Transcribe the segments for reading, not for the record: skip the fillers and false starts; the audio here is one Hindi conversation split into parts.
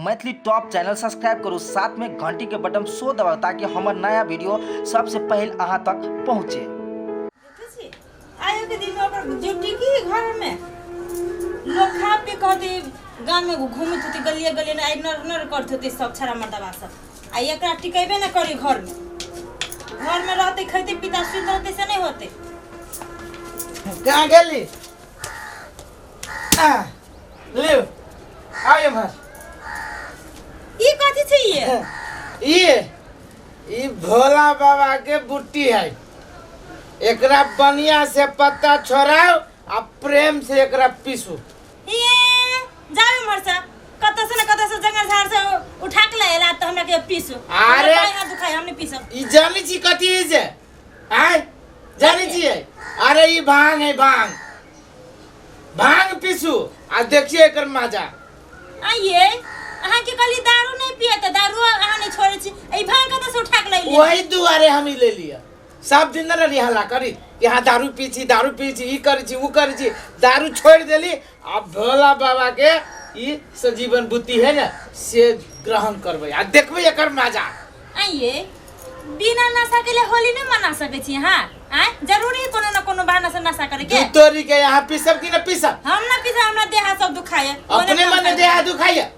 मैथिली टॉप चैनल सब्सक्राइब करू, साथ में घंटी के बटन सो दबाओ ताकि हमार नया वीडियो सबसे पहले अहाँ तक पहुँचे। आयो के दिन पर ड्यूटी की घर में लोग खा पी कहते गांव में घूमत होते गलिया गलिया ने नर नर करत होते सब छरा मर्दवा सब आ एकरा टिकेबे न करी घर में रहते खैते पीता सुत रहते से नहीं होते। कहाँ गेली ले आयो भर ई कथि छै ये भोला बाबा के बुट्टी है। एकरा बनिया से पत्ता छोड़ाओ आ प्रेम से एकरा पीसू। ये जावे मरसा कत से जंगल झाड़ से उठा के लाएला तो हमरा के पीसू। अरे हाथ दुखाई हमने पीसब। ई जानी छी कथि है जे आय जानी छी अरे ई भांग है भांग पीसू आ देखिए एकर मजा। आइए अहाँ के कली दारू नहीं पिए त दारू अहाँ नहीं छोड़े छी ए भांग कत से उठा के लाइले वही दुआरे हम ले लिया। सब दिन न रही हल्ला करी यहाँ दारू पीछी ई करी छी ऊ करी छी दारू छोड़ देली। अब भोला बाबा के ई सजीवन बुद्धि है ना से ग्रहण करबे आ देखबे एकर मजा। आइए बिना नशा के लिए होली नहीं मना सके छी हां आ जरूरी है कोनो न कोनो बहाना से नशा करे के तोरी के यहाँ पीसब कि न पीसब हम ना पीसा हमरा देह सब दुखाए अपने मन देह दुखाए।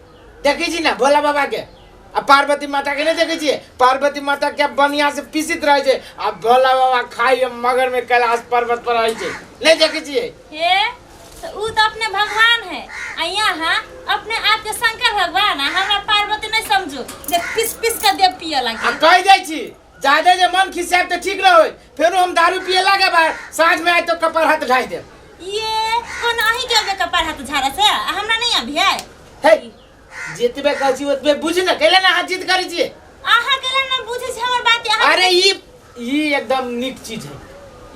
देखी छी ना भोला बाबा के आ पार्वती माता के नहीं देखे छी पार्वती माता के बनिया से पीसित रहे छे आ भोला बाबा खाई मगर में कैलाश पर्वत पर रहे छे नहीं देखे छी हे तो ऊ तो अपने भगवान है आ यहाँ अपने आप के शंकर भगवान है। हमरा पार्वती नहीं समझो जे पीस के दे पिए लागे आ कह जाय छी ज्यादा जे मन खिसाब त ठीक रहो फिर हम दारू पिए लागे बा साँझ में आए तो कपार हाथ ढाई दे। ये कोन अही के कपार हाथ झाड़ा से हमरा नहीं अभी है हे जितबे कहै छी ओतबे बुझ न कैला ना हाथ जीत करै छी आहा केला ना बुझे छ हमर बात आहा। अरे ई एकदम निक चीज है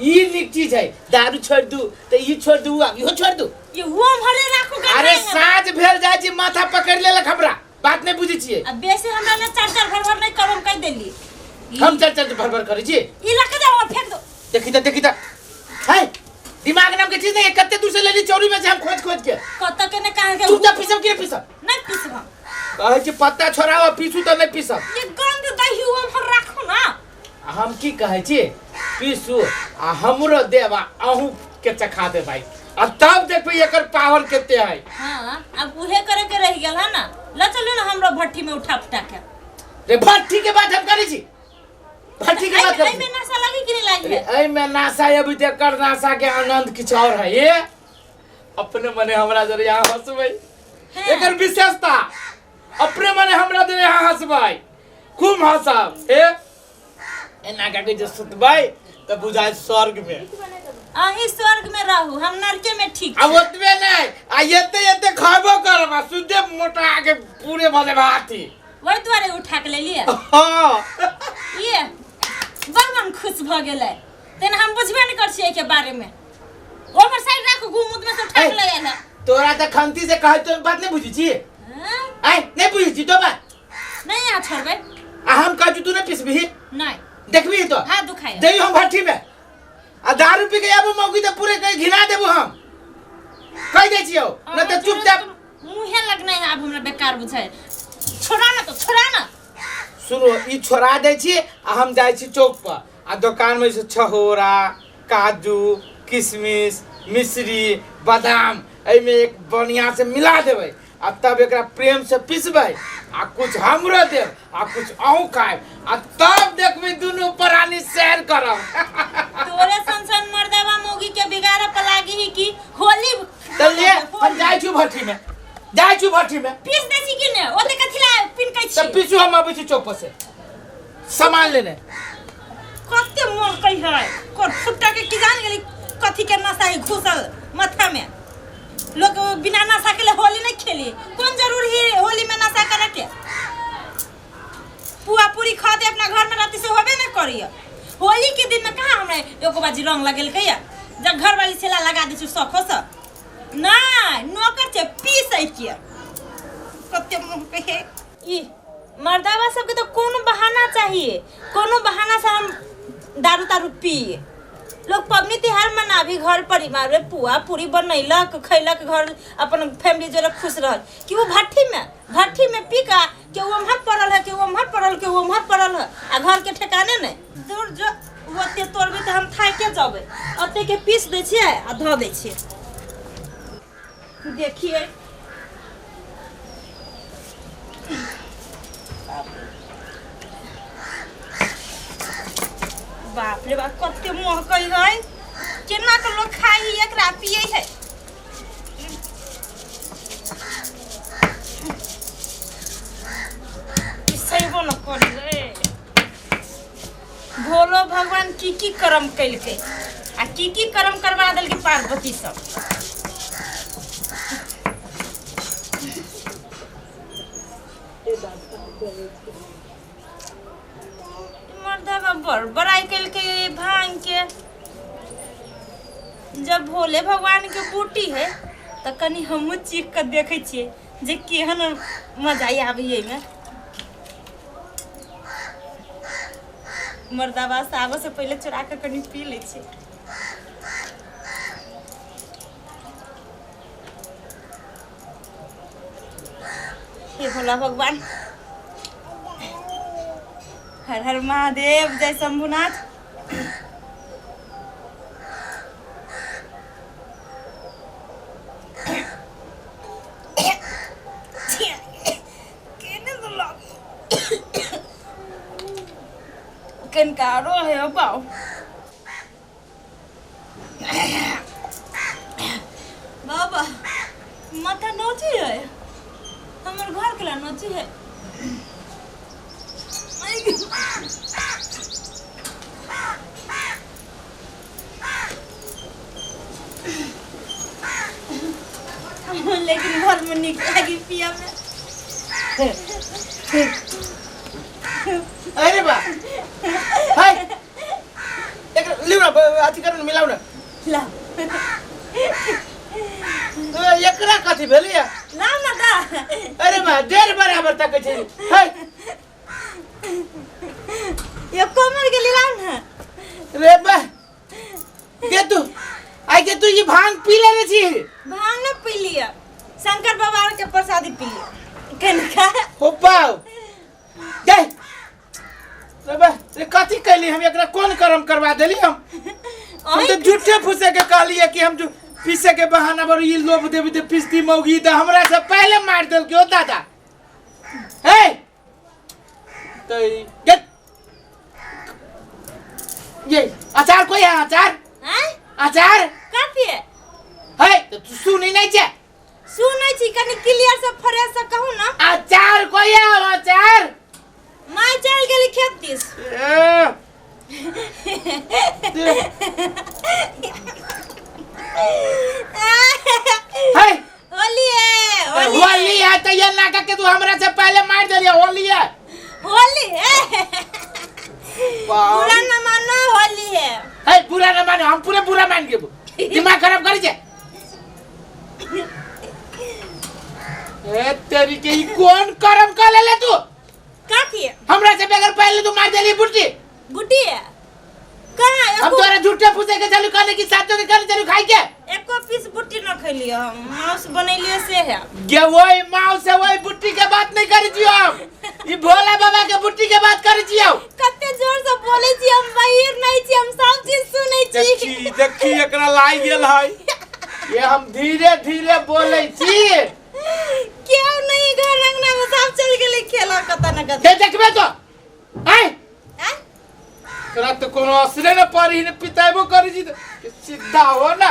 ई निक चीज है। दारू छोड़ दू तो ई छोड़ दू इहो छोड़ दू ये वो भले राखू के अरे साँझ भेल जाय छी माथा पकड़ ले खबरा बात नहीं बुझी छिए। अब बेसी हमरा ने चार भर नहीं करम कह देली हम चार भर करै छी ई लख जाओ फेंक दो। देखी त है दिमाग नाम के चीज नहीं कत्ते दूर से लेली चोरी में से हम खोज के कत के ने कहां के तू त पीसब के पीसब नहीं पीसब कहै छी पत्ता छोड़ाओ पीसू त नहीं पीसब ये गंध दही वो भर राखू ना हम की कहै छी पीसू आ हमरो देबा अहू के चखा दे भाई आ तब देखबे एकर पावर केते है। हां अब उहे करे के रह गेल है ना ल चलो ना हमरो भट्टी में उठा फटा के रे भट्टी के बात हम करै छी भट्टी के बात करै में नशा लगी कि नहीं लागी ए में नासा अभी तक कर नासा के आनंद किछ और है ये अपने मने हमरा जरे यहाँ हंसबै एकर विशेषता अपने मने हमरा जरे यहाँ हंसबै खूब हंसब हे एना का जे सुतबै त बुझाय स्वर्ग में अही स्वर्ग में रहू हम नरके में ठीक अब ओतबे नहीं आ येते खाबो करब आ सुदे मोटा के पूरे भले भाती वही द्वारे उठा के ले लिए हां ये बड़ खुश भ गेलै तेन हम बुझबे नहीं कर छिए के बारे में ओवर साइड राखू घुमुत में से उठा के ले आला तोरा त खंती से कहै तो बात नहीं बुझी छी हां आई नहीं बुझी छी तो बात नहीं आ छोड़बे आ हम कहै तू नहीं पिसबी नहीं देखबी तो हाथ दुखाए देई हम भट्टी में आ दारू पी के आबो मौगी त पूरे कहीं घिना देबो हम कह दे छियो न त चुपचाप मुंहे लगना है अब हमरा बेकार बुझाए छोड़ा ना सुनो ई छोड़ा दे छी आ हम जाय छी चौक पर आ दुकान में से छहोरा काजू किशमिश मिश्री बादाम ए में एक बढ़िया से मिला देबै आ तब एकरा प्रेम से पीसबै आ कुछ हमरो देब आ कुछ अहू खाए आ तब देखबै दुनू प्राणी शेयर करब। तोरे संसन मर्दवा मोगी के बिगाड़ पर लागी ही कि होली चलिए हम जाय छु भट्टी में पीस देसी कि ने ओते कथिला पिन कै छी सब पीछू हम अबै छी चौक पर से सामान लेने कते मोर कहि है कोन फुट्टा के की जान गेली कथि के नशा है घुसल माथा में लोग बिना नशा के होली नहीं खेली कौन जरूरी है होली में नशा करे के पुआ पूरी खा दे अपना घर में राती से होबे नहीं करियो होली के दिन में कहां हमरा एको बाजी रंग लगेल कहिया जब घर वाली सेला लगा दी छु सखो से नहीं नौकर से पीस है के कते मुंह पे है ई मर्दावा सब के तो कोनो बहाना चाहिए कोनो बहाना से हम दारू पिए लोग पबनी त्योहार मनाभी घर परिवार में पुआ पूरी बनैलक खैलक घर अपन फैमिली जोड़े खुश रहल कि वो भट्ठी में पी का के वो उम्हर पड़ल है के वो उम्हर पड़ल के वो उम्हर पड़ल है आ घर के ठिकाने नहीं दूर जो ओते तोड़बे तो हम खाए के जाबे ओते के पीस दै छियै आ धो दै छियै देखिए बाप रे बाप कते महकै है केना के लोग खाई एकरा पिए है सहीबो न करी रे भोलो भगवान की कर्म कैलके आ की कर्म करवा देलके पार्वती सब मर्दवा बड़ाई कैलके भांग के जब भोले भगवान के बूटी है तो कनी हमहू चीख कर देखे छियै जे केहन मजा आबे में मर्दावा साबो से पहले चुरा के कनी पी ले छी हे भोला भगवान हर हर महादेव जय शंभुनाथ कनकारो है बाऊ बाबा माथा नोची है हमर घर के ला नोची है लेकिन घर में निक लगी पिया में अरे बा हाय एक लिउ न अथी गर्न मिलाउ न ला एकरा कथी भेलै या ला न दा अरे बा डेढ़ बराबर तक छै हाय ये कोमर के लिला न रे बा के तू ये भांग पी लेने छी भांग न पी लिया शंकर बाबा के प्रसादी पी लिया कनका हो पाओ दे रे बा रे कथी कैली हम एकरा कोन कर्म करवा देली हम तो झूठे फुसे के कहलिए कि हम जो पीसे के बहाना पर ये लोभ देवी दे पिस्ती मौगी तो हमरा से पहले मार देल के हो दादा हे तो गेट ये अचार कोई है अचार हैं अचार काफी है है तो तू सुनी नहीं छे सुनै छी कनी क्लियर से फ्रेश से कहू ना अचार कोई है अचार माय चल गेली खेत दिस है होली है तो ये ना के तू हमरा से पहले मार देलिए होली है बुरा न मानो होली है बुरा न मानो हम पूरे बुरा मान के दिमाग खराब करी छे ए तेरी के ई कौन कर्म कर लेले तू काकी हमरा से बगैर पहले तू मार देली बुटी है कहां हम तोरा झूठे पूछे के चलू कहले कि साथ में कहले चलू खाई के एको पीस बुट्टी न खैली हम मांस बनैलिए से है गे वही मां से वही बुट्टी के बात नहीं करी छियो हम ई भोला बाबा के बुट्टी के बात करी छियो कते जोर से बोले छी हम बहिर नहीं छी हम सब चीज सुनै छी देखी एकरा लाई गेल है ये हम धीरे धीरे बोले छी क्यों नहीं घर अंगना में सब चल गेले खेला कता न कता देखबे तो आय करा तो कोनो असरे न पारी ने पिताइबो करी जी सीधा हो ना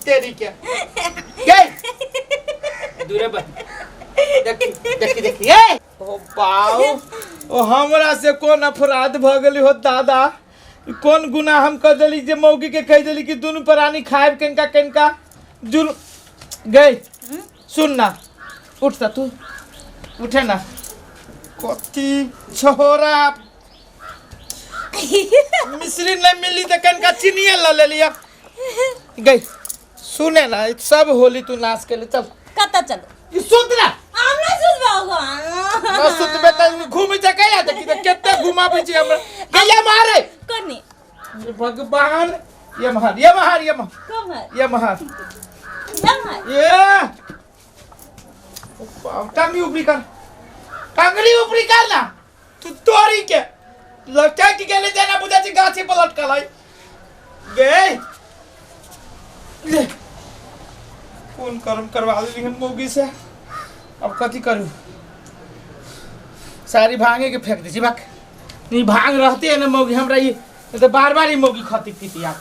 तेरी क्या गई दूरे बन देखी ए ओ पाओ ओ हमरा से कौन अपराध भ गेली हो दादा कौन गुनाह हम कर देली जे मौगी के कह देली कि दोनों प्राणी खाएब केनका जुल गई सुन ना उठता तू उठे ना कथी छोरा मिश्री नहीं मिली तो कनका चीनिया ला ले लिया गई सुने ना सब होली तू नाश के ले चल कता चलो ये सुत ना हम नहीं सुत भगवान ना सुत बेटा घूम जा कया त कि केते घुमाबै छी हमरा गया मारे कनी भगवान ये महार ये महार ये महार कम है ये महार जम है ये टांगली ऊपरी कर टांगली ऊपरी कर ना तू तोरी के लगता है कि गेले देना बुझा छी गाछी पलट कर लाई गे ले कौन कर्म करवा ली हम मोगी से अब कथी करूं सारी भांगे के फेंक दी बाक नहीं भांग रहते है ना मोगी हमरा ये तो बार बार ही मोगी खती पीती आप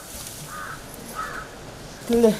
ले